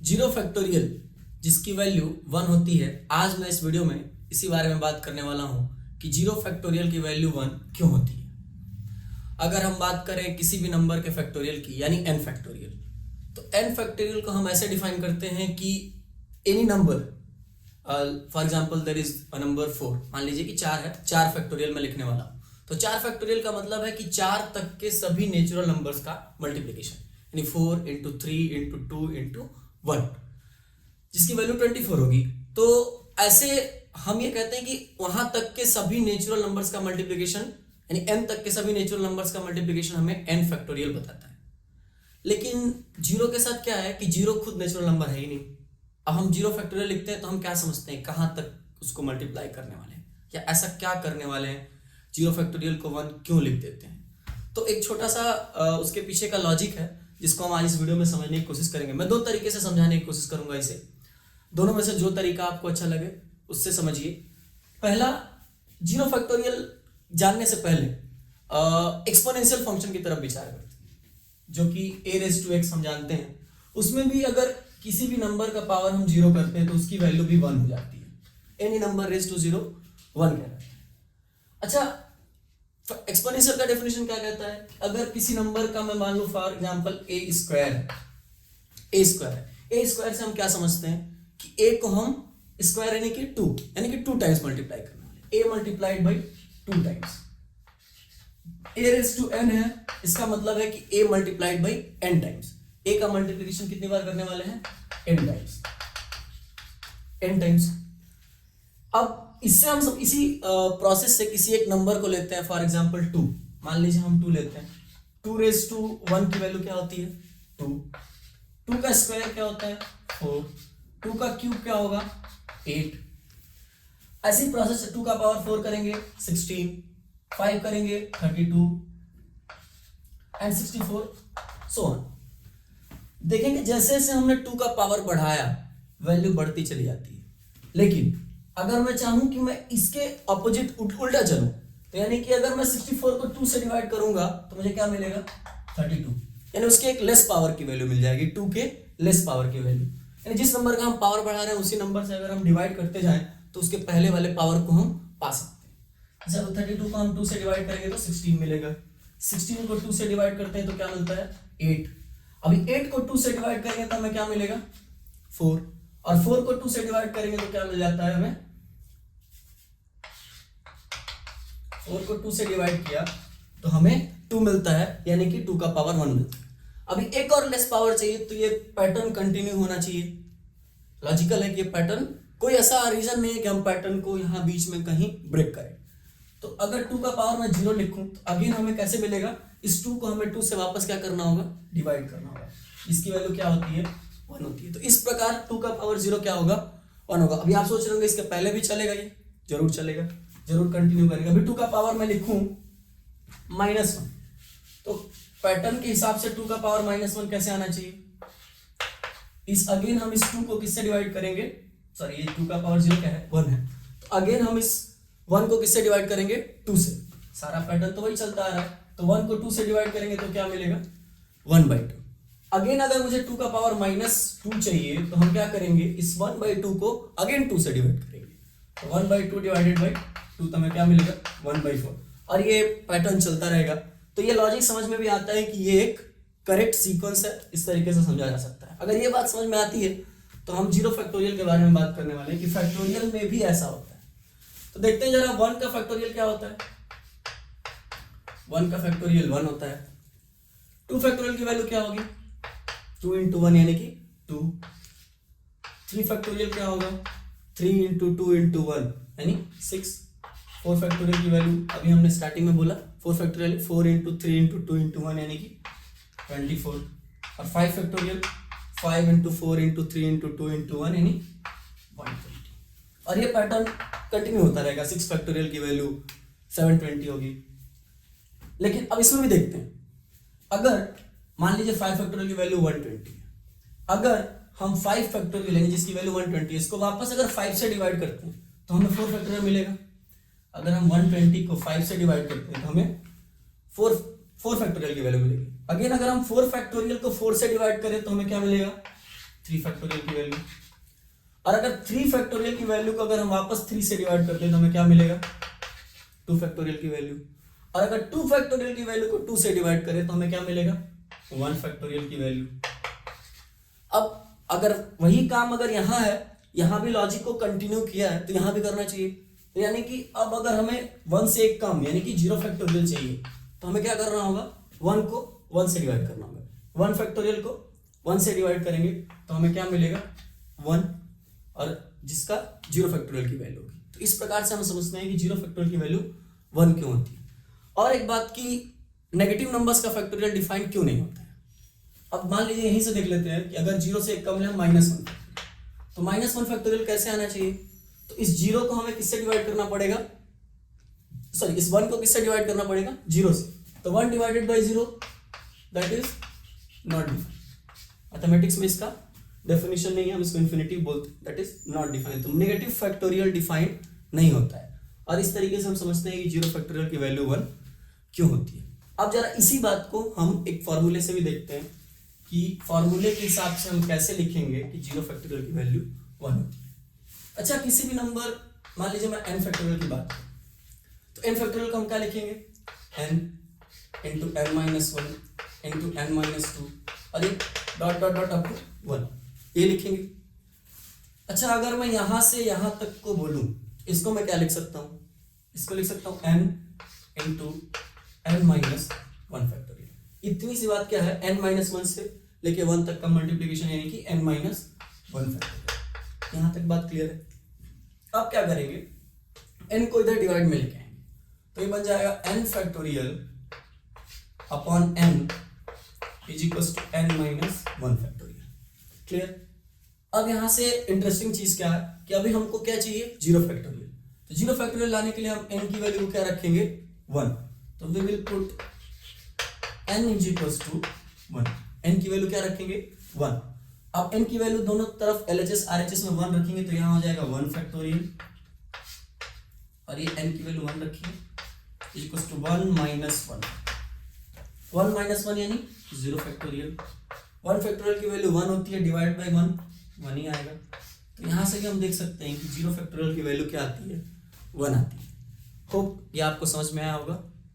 Zero factorial जिसकी value 1 होती है। आज मैं इस वीडियो में इसी बारे में बात करने वाला हूं कि जीरो फैक्टोरियल की वैल्यू 1 क्यों होती है। अगर हम बात करें किसी भी नंबर के फैक्टोरियल की यानी n फैक्टोरियल, तो n फैक्टोरियल को हम ऐसे डिफाइन करते हैं कि any number, for example there is a number 4, मान लीजिए कि 4 है, 4 फैक्टोरियल में लिखने वाला हूं। तो 4 फैक्टोरियल का मतलब है कि 4 तक के सभी नेचुरल नंबर्स का मल्टीप्लिकेशन, यानी 4 इंटू 3 इंटू 2 इंटू 1, जिसकी वैल्यू 24 होगी। तो ऐसे हम ये कहते हैं कि वहां तक के सभी नेचुरल नंबर्स का मल्टीप्लिकेशन, यानी n तक के सभी नेचुरल नंबर्स का मल्टीप्लिकेशन हमें n फैक्टोरियल बताता है। लेकिन जीरो के साथ क्या है कि जीरो खुद नेचुरल नंबर है ही नहीं। अब हम जीरो फैक्टोरियल लिखते हैं तो हम क्या समझते हैं, कहां तक उसको मल्टीप्लाई करने वाले हैं या ऐसा क्या करने वाले हैं, जीरो फैक्टोरियल को 1 क्यों लिख देते हैं। तो एक छोटा सा उसके पीछे का लॉजिक है जिसको हम आज इस वीडियो में समझने की कोशिश करेंगे। मैं 2 तरीके से समझाने की कोशिश करूंगा इसे, दोनों में से जो तरीका आपको अच्छा लगे उससे समझिए। पहला, जीरो फैक्टोरियल जानने से पहले एक्सपोनेंशियल फंक्शन की तरफ विचार करते हैं, जो कि a⁻x हम जानते हैं। उसमें भी अगर किसी भी नंबर का पावर हम 0 करते हैं तो उसकी वैल्यू भी 1 हो जाती है। एनी नंबर रेज टू 0 1 कहलाता है। अच्छा, एक्सपोनेंशियल का डेफिनेशन क्या कहता है, अगर किसी नंबर का मैं मान लूं फॉर एग्जांपल a स्क्वायर है, a स्क्वायर से हम क्या समझते हैं कि a को हम स्क्वायर यानी कि 2 टाइम्स मल्टीप्लाई करने वाले, a multiplied by 2 times. a⁻n है, इसका मतलब है कि a multiplied by n times. a का मल्टीप्लिकेशन कितनी बार करने वाले हैं, n टाइम्स। अब इससे हम सब इसी प्रोसेस से किसी एक नंबर को लेते हैं, फॉर एग्जांपल 2, मान लीजिए हम 2 लेते हैं। 2⁻1 की वैल्यू क्या होती है, 2 का स्क्वायर क्या होता है, 4, 2 का क्यूब क्या होगा, 8। ऐसी प्रोसेस से 2 का पावर 4 करेंगे 16, 5 करेंगे 32 एंड 64 सो ऑन। देखेंगे जैसे जैसे हमने 2 का पावर बढ़ाया वैल्यू बढ़ती चली जाती है। लेकिन अगर मैं चाहूं कि मैं इसके ऑपोजिट उल्टा चलूं, तो यानी कि अगर मैं 64 को 2 से डिवाइड करूंगा तो मुझे क्या मिलेगा, 32, यानी उसके एक लेस पावर की वैल्यू मिल जाएगी, 2 के लेस पावर की वैल्यू। यानी जिस नंबर का हम पावर बढ़ा रहे हैं उसी नंबर से अगर हम डिवाइड करते जाएं तो उसके पहले वाले पावर को हम पा सकते हैं। जैसे 32 को हम 2 से डिवाइड करेंगे तो 16 मिलेगा, 16 को 2 से डिवाइड करते हैं तो क्या मिलता है, 8। अभी 8 को 2 से डिवाइड करेंगे तो हमें क्या मिलेगा, 4, और 4 को 2 से डिवाइड करेंगे तो क्या मिल जाता है हमें, 4 को 2 से डिवाइड किया तो हमें 2 मिलता है, यानी कि 2 का पावर 1 मिलता है। अभी एक और लेस पावर चाहिए, तो ये पैटर्न कंटिन्यू होना चाहिए। लॉजिकल है कि ये पैटर्न, कोई ऐसा रीजन नहीं है कि हम पैटर्न को यहाँ बीच में कहीं ब्रेक करें। तो अगर 2 का पावर मैं 0 लिखूं तो अगेन हमें कैसे मिलेगा, इस 2 को हमें 2 से वापस क्या करना होगा, डिवाइड करना होगा। इसकी वैल्यू क्या होती है, 1 होती है। तो इस प्रकार 2 का पावर 0 क्या होगा, 1 होगा। अभी आप सोच रहे होंगे इसके पहले भी चलेगा, ये जरूर चलेगा, जरूर कंटिन्यू करेगा। अभी 2 का पावर मैं लिखूं -1, तो पैटर्न के हिसाब से 2 का पावर -1 कैसे आना चाहिए, इस अगेन हम इस 2 को किससे डिवाइड करेंगे, सॉरी ये 2 का पावर 0 क्या है, 1 है। तो अगेन हम इस 1 को किससे डिवाइड करेंगे, 2 से। सारा पैटर्न तो वही चलता आ रहा है। तो 1 को 2 से डिवाइड करेंगे तो क्या मिलेगा, 1/2। अगेन अगर मुझे 2 का पावर -2 चाहिए तो हम क्या करेंगे, इस 1/2 को अगेन 2 से डिवाइड करेंगे, तो 1/2 डिवाइडेड बाई 2 तो हमें क्या मिलेगा, 1/4, और ये पैटर्न चलता रहेगा। तो ये लॉजिक समझ में भी आता है कि ये एक करेक्ट सीक्वेंस है, इस तरीके से समझा जा सकता है। अगर ये बात समझ में आती है तो हम जीरो फैक्टोरियल के बारे में बात करने वाले हैं कि फैक्टोरियल में भी ऐसा होता है। तो देखते हैं जरा 1 का फैक्टोरियल क्या होता है। 1 का फैक्टोरियल 1 होता है। 2 फैक्टोरियल की वैल्यू क्या होगी, 2 इंटू 1 यानी कि 2। 3 फैक्टोरियल क्या होगा, 3 इंटू 2 इंटू 1 यानी 6। 4 फैक्टोरियल की वैल्यू अभी हमने स्टार्टिंग में बोला, 4 फैक्टोरियल 4 इंटू 3 इंटू 2 इंटू 1 यानी कि 24। और 5 factorial 5 into 4 into 3 into 2 into 1 यानी 120। और ये पैटर्न कंटिन्यू होता रहेगा। 6 फैक्टोरियल की वैल्यू 720 होगी। लेकिन अब इसमें भी देखते हैं, अगर मान लीजिए 5 फैक्टोरियल की वैल्यू 120 है, अगर हम 5 फैक्टोरियल लेंगे जिसकी वैल्यू 120 है, इसको वापस अगर 5 से डिवाइड करते हैं तो हमें 4 फैक्टोरियल मिलेगा। अगर हम 120 को 5 से डिवाइड करते हैं तो हमें 4 फैक्टोरियल की वैल्यू मिलेगी। अगेन अगर हम 4 फैक्टोरियल को 4 से डिवाइड करें तो हमें क्या मिलेगा, 3 फैक्टोरियल की वैल्यू। और अगर 3 फैक्टोरियल की वैल्यू को अगर हम वापस 3 से डिवाइड करते हैं तो हमें क्या मिलेगा? 2 फैक्टोरियल की वैल्यू। और अगर 2 फैक्टोरियल की वैल्यू को 2 से डिवाइड करें तो हमें क्या मिलेगा? 1 फैक्टोरियल की वैल्यू। अब अगर वही काम अगर यहाँ है, यहाँ भी लॉजिक को कंटिन्यू किया है तो यहाँ भी करना चाहिए। तो यानी कि अब अगर हमें 1 से एक कम यानी कि 0 फैक्टोरियल चाहिए तो हमें क्या करना होगा? 1 को 1 से डिवाइड करना होगा। 1 फैक्टोरियल को 1 से डिवाइड करेंगे तो हमें क्या मिलेगा? 1, और जिसका 0 फैक्टोरियल की वैल्यू होगी। तो इस प्रकार से हम समझते हैं कि 0 फैक्टोरियल की वैल्यू 1 क्यों होती है। और एक बात की, नेगेटिव नंबर्स का फैक्टोरियल डिफाइन क्यों नहीं होता है। अब मान लीजिए यहीं से देख लेते हैं कि अगर 0 से एक कम है -1, तो -1 फैक्टोरियल कैसे आना चाहिए? तो इस 0 को हमें किससे डिवाइड करना पड़ेगा? सॉरी, इस 1 को किससे डिवाइड करना पड़ेगा? 0 से। तो 1 divided by 0 that is not defined. Mathematics में इसका डेफिनेशन नहीं है, हम इसको इन्फिनिटिव बोलते हैं, दैट इज नॉट डिफाइंड। तो नेगेटिव फैक्टोरियल डिफाइंड नहीं होता है। और इस तरीके से हम समझते हैं कि 0 फैक्टोरियल की वैल्यू 1 क्यों होती है। अब जरा इसी बात को हम एक फॉर्मूले से भी देखते हैं कि फॉर्मूले के हिसाब से हम कैसे लिखेंगे कि 0 फैक्टोरियल की वैल्यू 1 होती है। अच्छा, किसी भी नंबर, मान लीजिए मैं n फैक्टोरियल की बात करूं, तो n फैक्टोरियल को हम क्या लिखेंगे? n into n minus 1 into n minus 2 और एक dot dot dot up to 1, ये लिखेंगे। अच्छा, अगर मैं यहां से यहां तक को बोलूं, इसको मैं क्या लिख सकता हूं? इसको लिख सकता हूं n into n minus 1 factorial. इतनी सी बात क्या है, n माइनस 1 से लेके 1 तक का मल्टीप्लीकेशन यानी कि n माइनस 1 फैक्टोरियल। यहां तक बात क्लियर है। अब क्या करेंगे? n को इधर डिवाइड में लेके आएंगे तो ये बन जाएगा n factorial upon n is equal to n minus 1 factorial. Clear? अब यहां से इंटरेस्टिंग चीज क्या है कि अभी हमको क्या चाहिए? 0 फैक्टोरियल। तो 0 फैक्टोरियल लाने के लिए हम n की वैल्यू क्या रखेंगे? 1। तो we will put n is equal to 1। n की वैल्यू क्या रखेंगे? 1। अब n की वैल्यू दोनों तरफ LHS RHS में 1 रखेंगे तो यहां हो जाएगा 1 फैक्टोरियल, और ये n की वैल्यू 1 रखिए इक्वल टू 1 माइनस 1। 1 माइनस 1 यानी 0 फैक्टोरियल। 1 फैक्टोरियल की वैल्यू 1 होती है, डिवाइड बाई 1 ही आएगा। तो यहां से भी हम देख सकते हैं कि 0 फैक्टोरियल की वैल्यू क्या आती है? 1 आती है। होप ये आपको समझ में आया होगा।